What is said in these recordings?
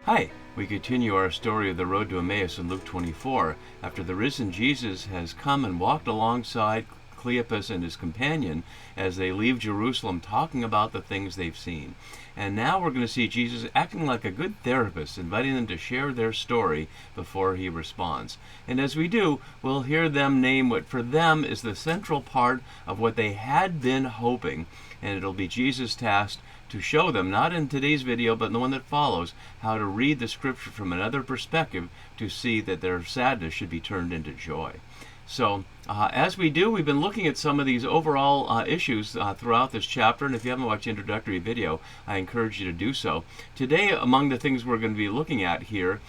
Hi, we continue our story of the road to Emmaus in Luke 24, after the risen Jesus has come and walked alongside Cleopas and his companion as they leave Jerusalem talking about the things they've seen. And now we're going to see Jesus acting like a good therapist, inviting them to share their story before he responds. And as we do, we'll hear them name what for them is the central part of what they had been hoping, and it'll be Jesus' task to show them, not in today's video, but in the one that follows, how to read the scripture from another perspective to see that their sadness should be turned into joy. So, as we do, we've been looking at some of these overall issues throughout this chapter, and if you haven't watched the introductory video, I encourage you to do so. Today, among the things we're going to be looking at here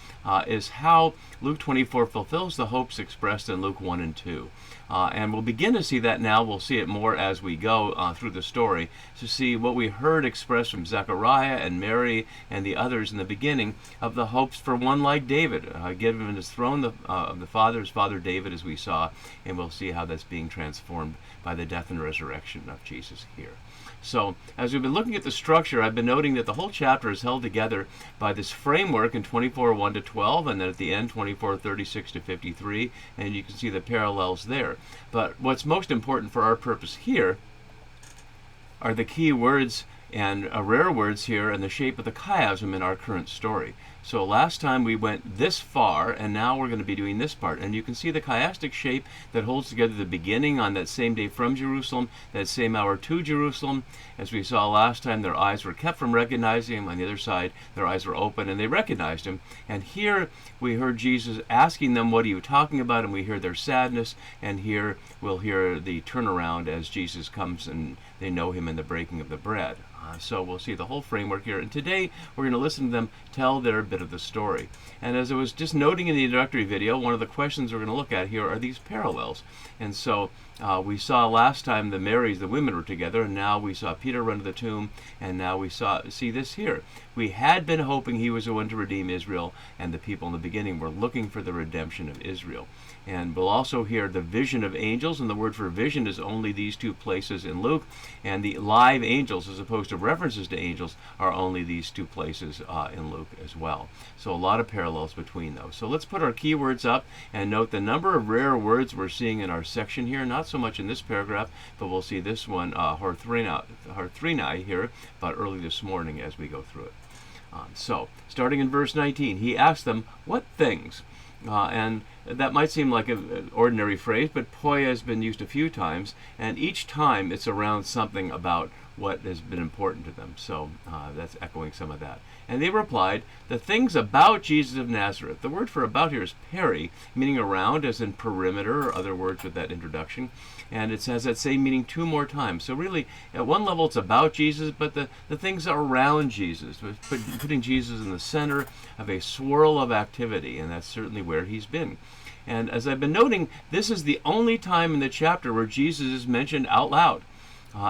is how Luke 24 fulfills the hopes expressed in Luke 1 and 2. And we'll begin to see that now. We'll see it more as we go through the story to see what we heard expressed from Zechariah and Mary and the others in the beginning of the hopes for one like David, given his throne of the Father, his father David, as we saw, and we'll see how that's being transformed by the death and resurrection of Jesus here. So, as we've been looking at the structure, I've been noting that the whole chapter is held together by this framework in 24:1 to 12, and then at the end 24:36 to 53, and you can see the parallels there. But what's most important for our purpose here are the key words and rare words here and the shape of the chiasm in our current story. So last time we went this far, and now we're going to be doing this part. And you can see the chiastic shape that holds together the beginning on that same day from Jerusalem, that same hour to Jerusalem. As we saw last time, their eyes were kept from recognizing him. On the other side, their eyes were open, and they recognized him. And here we heard Jesus asking them, what are you talking about? And we hear their sadness. And here we'll hear the turnaround as Jesus comes and they know him in the breaking of the bread. So we'll see the whole framework here. And today we're going to listen to them tell their bit of the story. And as I was just noting in the introductory video, one of the questions we're going to look at here are these parallels. And so we saw last time the Marys, the women, were together, and now we saw Peter run to the tomb, and now we see this here. We had been hoping he was the one to redeem Israel, and the people in the beginning were looking for the redemption of Israel. And we'll also hear the vision of angels, and the word for vision is only these two places in Luke, and the live angels, as opposed to references to angels, are only these two places in Luke as well. So a lot of parallels between those. So let's put our keywords up and note the number of rare words we're seeing in our section here, not so much in this paragraph, but we'll see this one, harthrinai here, about early this morning as we go through it. So, starting in verse 19, he asked them, what things? And that might seem like an ordinary phrase, but poia has been used a few times, and each time it's around something about what has been important to them. So that's echoing some of that. And they replied, the things about Jesus of Nazareth. The word for about here is peri, meaning around, as in perimeter, or other words with that introduction. And it has that same meaning two more times. So really, at one level, it's about Jesus, but the things around Jesus, putting Jesus in the center of a swirl of activity, and that's certainly where he's been. And as I've been noting, this is the only time in the chapter where Jesus is mentioned out loud.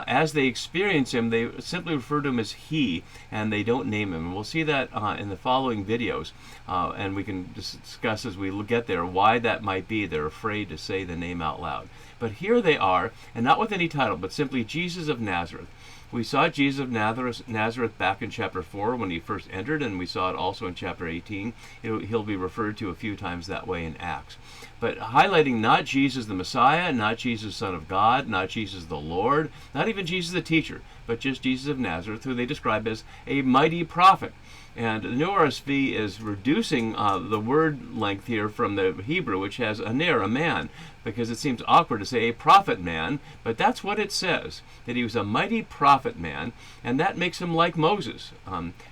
As they experience him, they simply refer to him as he, and they don't name him. And we'll see that in the following videos, and we can discuss as we get there why that might be. They're afraid to say the name out loud. But here they are, and not with any title, but simply Jesus of Nazareth. We saw Jesus of Nazareth back in chapter 4 when he first entered, and we saw it also in chapter 18. He'll be referred to a few times that way in Acts. But highlighting not Jesus the Messiah, not Jesus Son of God, not Jesus the Lord, not even Jesus the teacher, but just Jesus of Nazareth, who they describe as a mighty prophet. And the New RSV is reducing the word length here from the Hebrew, which has aner, a man, because it seems awkward to say a prophet man, but that's what it says, that he was a mighty prophet man, and that makes him like Moses.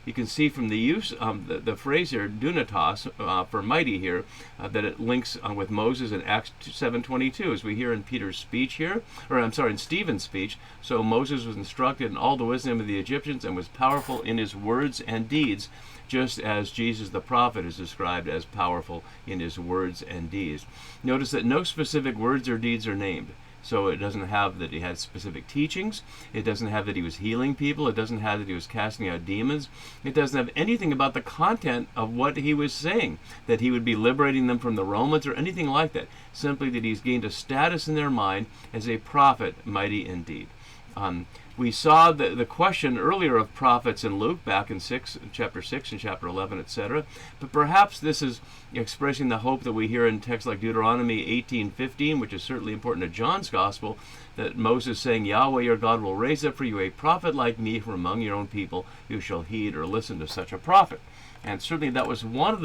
You can see from the use of the phrase here, dunatos, for mighty here, that it links with Moses in Acts 7:22, as we hear in Peter's speech here, or I'm sorry, in Stephen's speech. So Moses was instructed in all the wisdom of the Egyptians and was powerful in his words and deeds, just as Jesus the prophet is described as powerful in his words and deeds. Notice that no specific words or deeds are named. So it doesn't have that he had specific teachings. It doesn't have that he was healing people. It doesn't have that he was casting out demons. It doesn't have anything about the content of what he was saying, that he would be liberating them from the Romans or anything like that. Simply that he's gained a status in their mind as a prophet, mighty indeed. We saw the question earlier of prophets in Luke, back in chapter 6 and chapter 11, etc. But perhaps this is expressing the hope that we hear in texts like Deuteronomy 18:15, which is certainly important to John's Gospel, that Moses saying, Yahweh your God will raise up for you a prophet like me from among your own people. You shall heed or listen to such a prophet. And certainly that was one of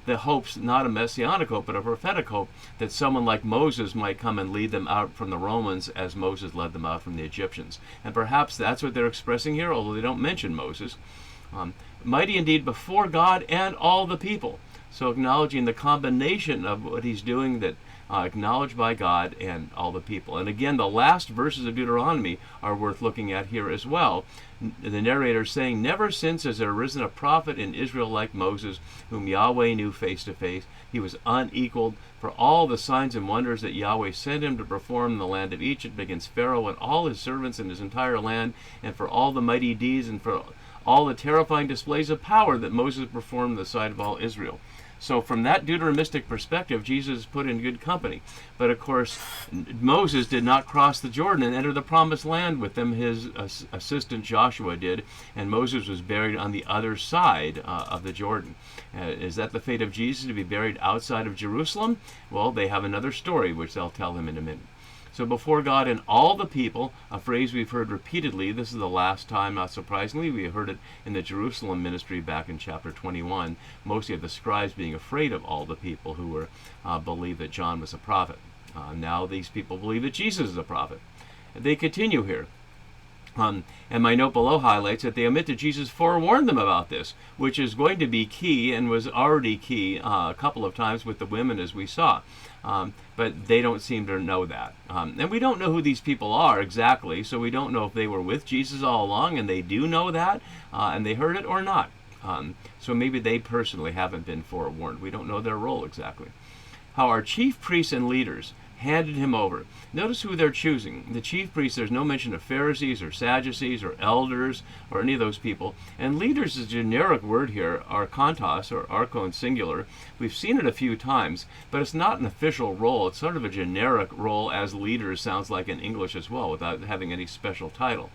the hopes, not a messianic hope, but a prophetic hope, that someone like Moses might come and lead them out from the Romans as Moses led them out from the Egyptians. And perhaps that's what they're expressing here, although they don't mention Moses. Mighty indeed before God and all the people. So acknowledging the combination of what he's doing, that acknowledged by God and all the people. And again, the last verses of Deuteronomy are worth looking at here as well. The narrator saying, Never since has there arisen a prophet in Israel like Moses, whom Yahweh knew face to face. He was unequaled for all the signs and wonders that Yahweh sent him to perform in the land of Egypt against Pharaoh and all his servants and his entire land, and for all the mighty deeds and for all the terrifying displays of power that Moses performed in the sight of all Israel. So from that Deuteronomistic perspective, Jesus is put in good company. But of course, Moses did not cross the Jordan and enter the promised land with them. His assistant Joshua did, and Moses was buried on the other side of the Jordan. Is that the fate of Jesus, to be buried outside of Jerusalem? Well, they have another story, which they'll tell him in a minute. So before God and all the people, a phrase we've heard repeatedly. This is the last time, not surprisingly. We heard it in the Jerusalem ministry back in chapter 21, mostly of the scribes being afraid of all the people who were believed that John was a prophet. Now these people believe that Jesus is a prophet. They continue here. And my note below highlights that they omit that Jesus forewarned them about this, which is going to be key and was already key a couple of times with the women, as we saw. But they don't seem to know that. And we don't know who these people are exactly, so we don't know if they were with Jesus all along and they do know that, and they heard it or not. So maybe they personally haven't been forewarned. We don't know their role exactly. How our chief priests and leaders handed him over. Notice who they're choosing. The chief priests, there's no mention of Pharisees or Sadducees or elders or any of those people. And leaders is a generic word here, archontos, or archon singular. We've seen it a few times, but it's not an official role. It's sort of a generic role, as leaders sounds like in English as well, without having any special title.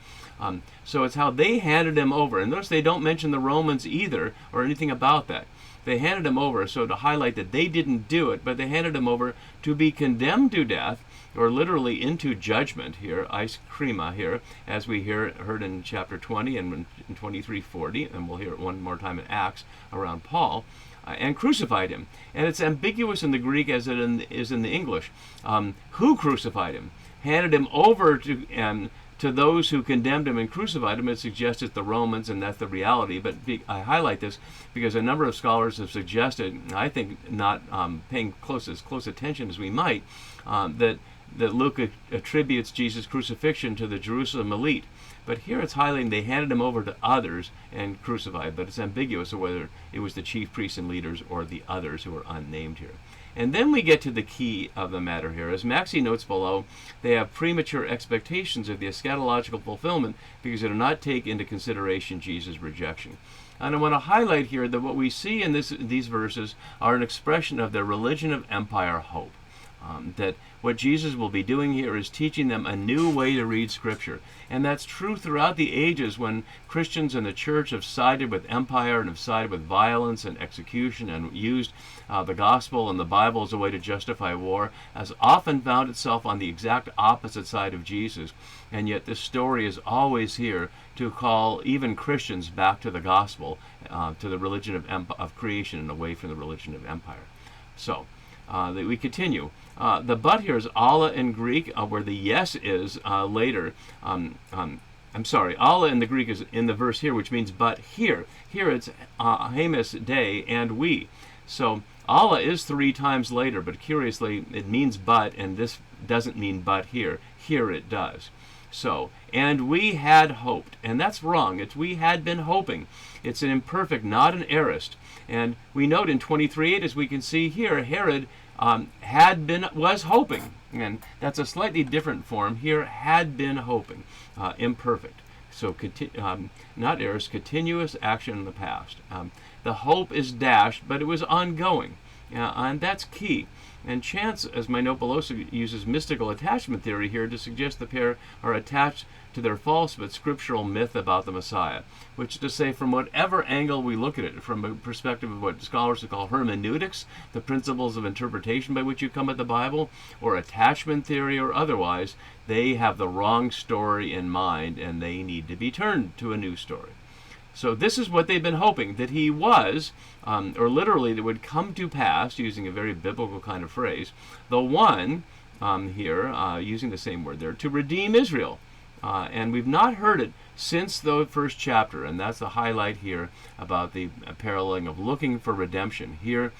So it's how they handed him over. And notice they don't mention the Romans either, or anything about that. They handed him over, so to highlight that they didn't do it, but they handed him over to be condemned to death, or literally into judgment here, eis krima here, as we heard in chapter 20 and in 23:40, and we'll hear it one more time in Acts around Paul, and crucified him. And it's ambiguous in the Greek as it is in the English. Who crucified him? Handed him over to those who condemned him and crucified him. It suggests it's the Romans, and that's the reality. But I highlight this because a number of scholars have suggested, I think not paying as close attention as we might, that Luke attributes Jesus' crucifixion to the Jerusalem elite. But here it's highlighting they handed him over to others and crucified, but it's ambiguous of whether it was the chief priests and leaders or the others who are unnamed here. And then we get to the key of the matter here. As Maxie notes below, they have premature expectations of the eschatological fulfillment because they do not take into consideration Jesus' rejection. And I want to highlight here that what we see in these verses are an expression of their religion of empire hope. That what Jesus will be doing here is teaching them a new way to read Scripture. And that's true throughout the ages when Christians in the church have sided with empire and have sided with violence and execution and used the gospel and the Bible as a way to justify war, has often found itself on the exact opposite side of Jesus. And yet this story is always here to call even Christians back to the gospel, to the religion of creation and away from the religion of empire. So, we continue. The but here is Allah in Greek, where the yes is later. Allah in the Greek is in the verse here, which means but here. Here it's hamas day and we. So Allah is 3 times later, but curiously it means but, and this doesn't mean but here. Here it does. So, and we had hoped, and that's wrong. It's we had been hoping. It's an imperfect, not an aorist. And we note in 23:8, as we can see here, Herod was hoping, and that's a slightly different form here. Had been hoping, imperfect. So not aorist, continuous action in the past. The hope is dashed, but it was ongoing, and that's key. And Chance, as my note below, uses mystical attachment theory here to suggest the pair are attached to their false but scriptural myth about the Messiah, which is to say, from whatever angle we look at it, from a perspective of what scholars would call hermeneutics, the principles of interpretation by which you come at the Bible, or attachment theory or otherwise, they have the wrong story in mind and they need to be turned to a new story. So this is what they've been hoping, that he was, or literally that would come to pass, using a very biblical kind of phrase, the one, here, using the same word there, to redeem Israel. And we've not heard it since the first chapter, and that's the highlight here about the paralleling of looking for redemption. Here,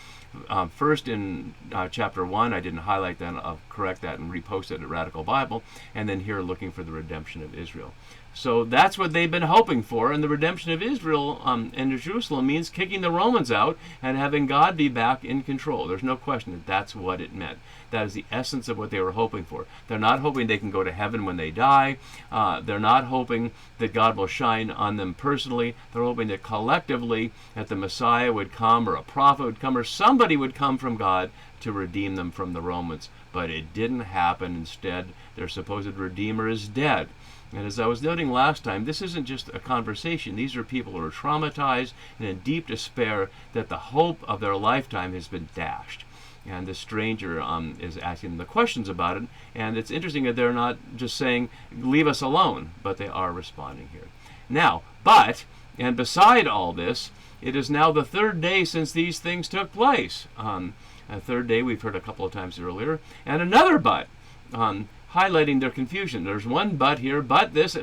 first in chapter 1, I didn't highlight that, I'll correct that and repost it at Radical Bible, and then here looking for the redemption of Israel. So that's what they've been hoping for, and the redemption of Israel and Jerusalem means kicking the Romans out and having God be back in control. There's no question that that's what it meant. That is the essence of what they were hoping for. They're not hoping they can go to heaven when they die. They're not hoping that God will shine on them personally. They're hoping that collectively that the Messiah would come, or a prophet would come, or somebody would come from God to redeem them from the Romans. But it didn't happen. Instead, their supposed Redeemer is dead. And as I was noting last time, this isn't just a conversation. These are people who are traumatized and in deep despair that the hope of their lifetime has been dashed. And the stranger is asking them the questions about it. And it's interesting that they're not just saying, leave us alone, but they are responding here. Now, and beside all this, it is now the third day since these things took place. A third day we've heard a couple of times earlier. And another but. Highlighting their confusion. There's one but here, but this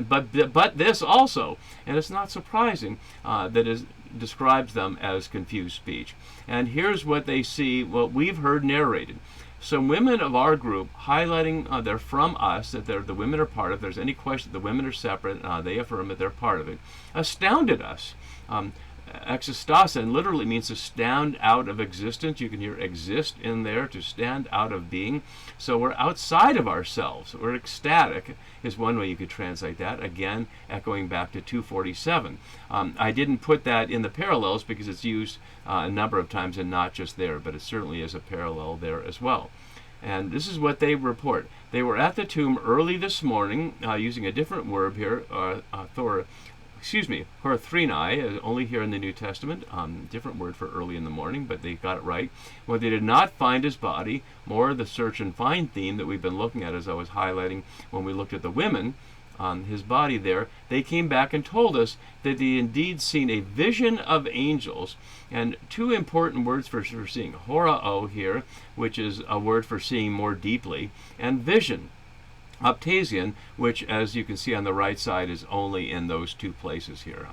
also. And it's not surprising that it describes them as confused speech. And here's what they see, what we've heard narrated. Some women of our group highlighting they're from us, that the women are part of. If there's any question the women are separate, they affirm that they're part of it. Astounded us. Exostasin literally means to stand out of existence. You can hear exist in there, to stand out of being. So we're outside of ourselves. We're ecstatic is one way you could translate that. Again, echoing back to 247. I didn't put that in the parallels because it's used a number of times and not just there, but it certainly is a parallel there as well. And this is what they report. They were at the tomb early this morning, using a different word here, Horthrenai, only here in the New Testament, different word for early in the morning, but they got it right. When they did not find his body, more the search and find theme that we've been looking at, as I was highlighting when we looked at the women, his body there, they came back and told us that they indeed seen a vision of angels. And two important words for seeing, horao here, which is a word for seeing more deeply, and vision. Optasian, which, as you can see on the right side, is only in those two places here.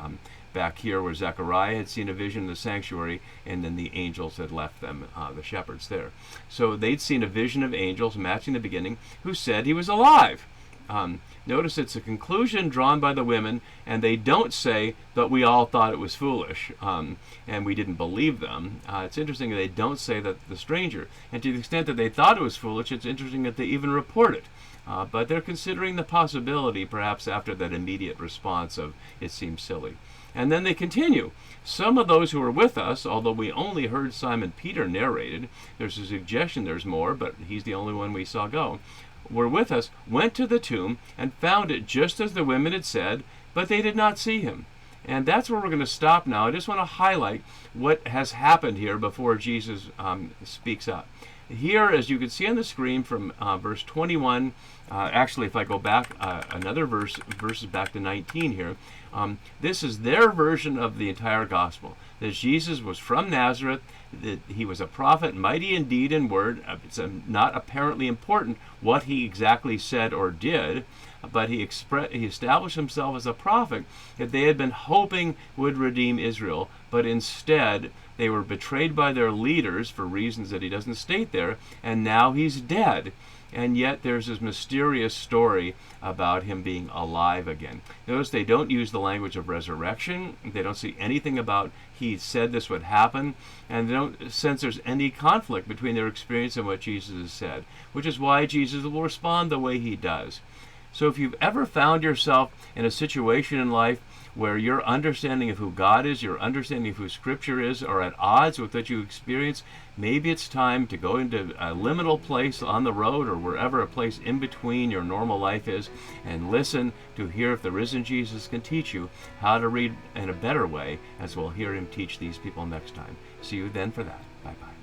Back here where Zechariah had seen a vision in the sanctuary, and then the angels had left them, the shepherds there. So they'd seen a vision of angels, matching the beginning, who said he was alive. Notice it's a conclusion drawn by the women, and they don't say that we all thought it was foolish, and we didn't believe them. It's interesting that they don't say that the stranger. And to the extent that they thought it was foolish, it's interesting that they even report it. But they're considering the possibility, perhaps after that immediate response of, it seems silly. And then they continue. Some of those who were with us, although we only heard Simon Peter narrated, there's a suggestion there's more, but he's the only one we saw go, were with us, went to the tomb and found it just as the women had said, but they did not see him. And that's where we're going to stop now. I just want to highlight what has happened here before Jesus speaks up. Here, as you can see on the screen from verse 21, actually if I go back another verses back to 19 here, this is their version of the entire gospel, that Jesus was from Nazareth, that he was a prophet, mighty in deed and word. It's not apparently important what he exactly said or did, but he established himself as a prophet that they had been hoping would redeem Israel, but instead they were betrayed by their leaders for reasons that he doesn't state there, and now he's dead. And yet there's this mysterious story about him being alive again. Notice they don't use the language of resurrection. They don't see anything about he said this would happen, and they don't sense there's any conflict between their experience and what Jesus has said, which is why Jesus will respond the way he does. So if you've ever found yourself in a situation in life where your understanding of who God is, your understanding of who Scripture is, are at odds with what you experience, maybe it's time to go into a liminal place on the road or wherever a place in between your normal life is and listen to hear if the risen Jesus can teach you how to read in a better way, as we'll hear him teach these people next time. See you then for that. Bye-bye.